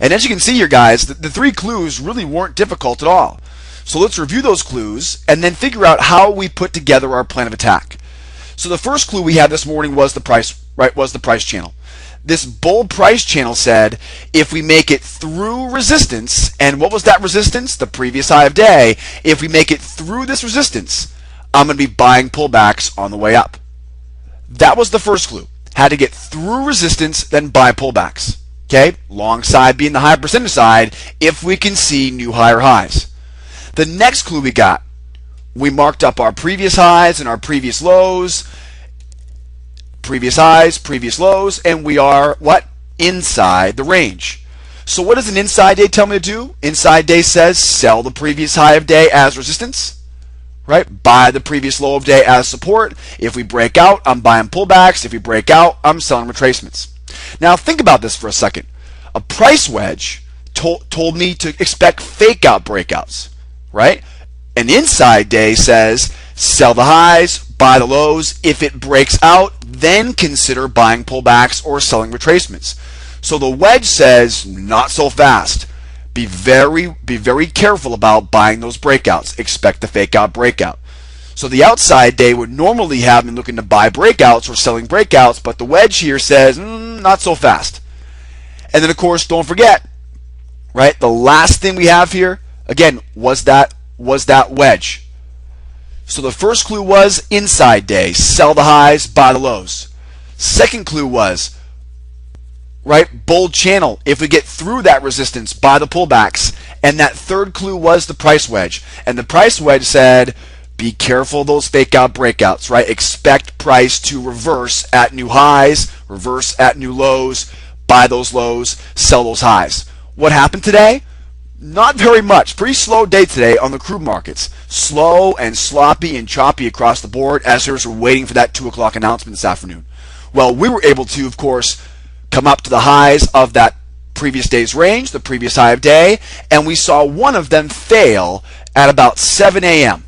And as you can see here, guys, the three clues really weren't difficult at all. So let's review those clues and then figure out how we put together our plan of attack. So the first clue we had this morning was the price, right? Was the price channel. This bull price channel said if we make it through resistance, and what was that resistance? The previous high of day. If we make it through this resistance, I'm going to be buying pullbacks on the way up. That was the first clue. Had to get through resistance, then buy pullbacks. Okay, long side being the high percentage side if we can see new higher highs. The next clue we got, we marked up our previous highs and our previous lows, previous highs, previous lows, and we are what? Inside the range. So what does an inside day tell me to do? Inside day says sell the previous high of day as resistance, right? Buy the previous low of day as support. If we break out, I'm buying pullbacks. If we break out, I'm selling retracements. Now think about this for a second. A price wedge told me to expect fake out breakouts, right? An inside day says sell the highs, buy the lows. If it breaks out, then consider buying pullbacks or selling retracements. So the wedge says not so fast. Be very careful about buying those breakouts. Expect the fake out breakout. So the outside day would normally have me looking to buy breakouts or selling breakouts, but the wedge here says not so fast. And then of course, don't forget, right? The last thing we have here again was that wedge. So the first clue was inside day, sell the highs, buy the lows. Second clue was, right, bull channel. If we get through that resistance, buy the pullbacks. And that third clue was the price wedge. And the price wedge said, be careful of those fake out breakouts, right? Expect price to reverse at new highs, reverse at new lows, buy those lows, sell those highs. What happened today? Not very much. Pretty slow day today on the crude markets. Slow and sloppy and choppy across the board as shares were waiting for that 2 o'clock announcement this afternoon. Well, we were able to, of course, come up to the highs of that previous day's range, the previous high of day, and we saw one of them fail at about 7 a.m.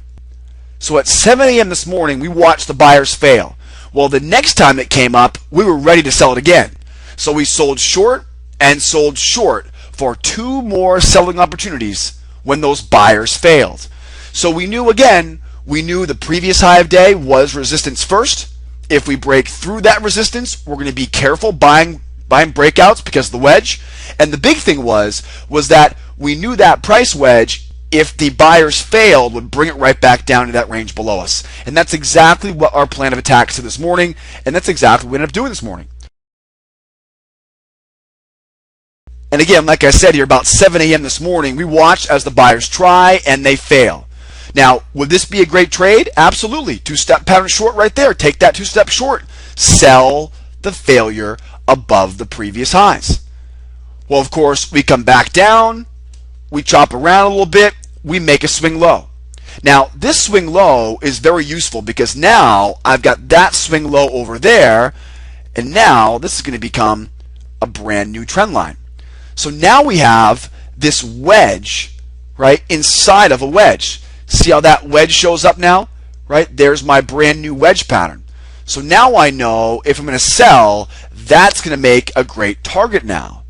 So at 7 a.m. this morning, we watched the buyers fail. Well, the next time it came up, we were ready to sell it again. So we sold short and sold short for 2 more selling opportunities when those buyers failed. So we knew the previous high of day was resistance first. If we break through that resistance, we're going to be careful buying breakouts because of the wedge. And the big thing was that we knew that price wedge, if the buyers failed, would bring it right back down to that range below us. And that's exactly what our plan of attack said this morning, and that's exactly what we ended up doing this morning. And again, like I said here, about 7 a.m. this morning, we watched as the buyers try and they fail. Now, would this be a great trade? Absolutely. 2-step pattern short right there. Take that 2-step short. Sell the failure above the previous highs. Well, of course, we come back down, we chop around a little bit, we make a swing low. Now, this swing low is very useful because now I've got that swing low over there, and now this is going to become a brand new trend line. So now we have this wedge, right, inside of a wedge. See how that wedge shows up now? Right? There's my brand new wedge pattern. So now I know if I'm going to sell, that's going to make a great target now.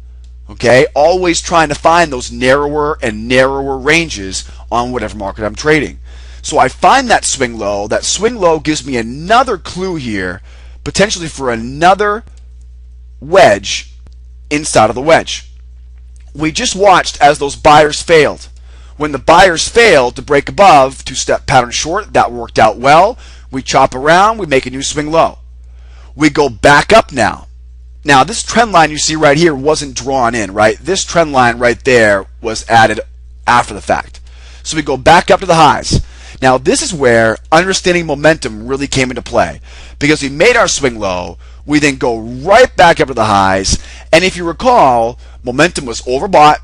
Okay? Always trying to find those narrower and narrower ranges on whatever market I'm trading. So I find that swing low. That swing low gives me another clue here, potentially for another wedge inside of the wedge. We just watched as those buyers failed. When the buyers failed to break above 2-step pattern short, that worked out well. We chop around, we make a new swing low. We go back up now. Now this trend line you see right here wasn't drawn in, right? This trend line right there was added after the fact. So we go back up to the highs. Now this is where understanding momentum really came into play, because we made our swing low, we then go right back up to the highs, and if you recall, momentum was overbought,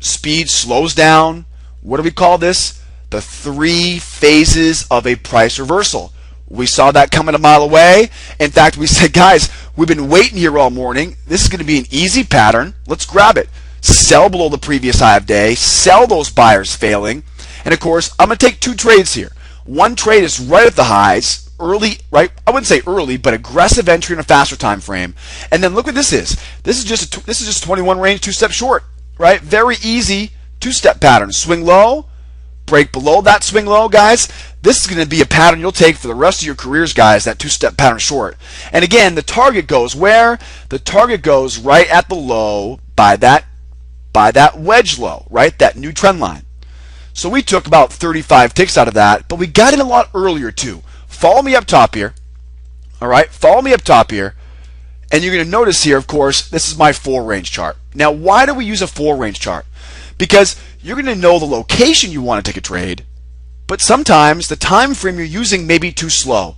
speed slows down. What do we call this? The 3 phases of a price reversal. We saw that coming a mile away. In fact, we said, guys, we've been waiting here all morning. This is going to be an easy pattern. Let's grab it. Sell below the previous high of day. Sell those buyers failing. And of course, I'm going to take 2 trades here. One trade is right at the highs, early, right? I wouldn't say early, but aggressive entry in a faster time frame. And then look what this is. This is just 21 range 2-step short. right? Very easy two-step pattern. Swing low, break below that swing low, guys. This is going to be a pattern you'll take for the rest of your careers, guys, that two-step pattern short. And again, the target goes where? The target goes right at the low by that wedge low, right? That new trend line. So we took about 35 ticks out of that, but we got in a lot earlier too. Follow me up top here. All right, follow me up top here. And you're going to notice here, of course, this is my 4-range chart. Now, why do we use a 4-range chart? Because you're going to know the location you want to take a trade, but sometimes the time frame you're using may be too slow.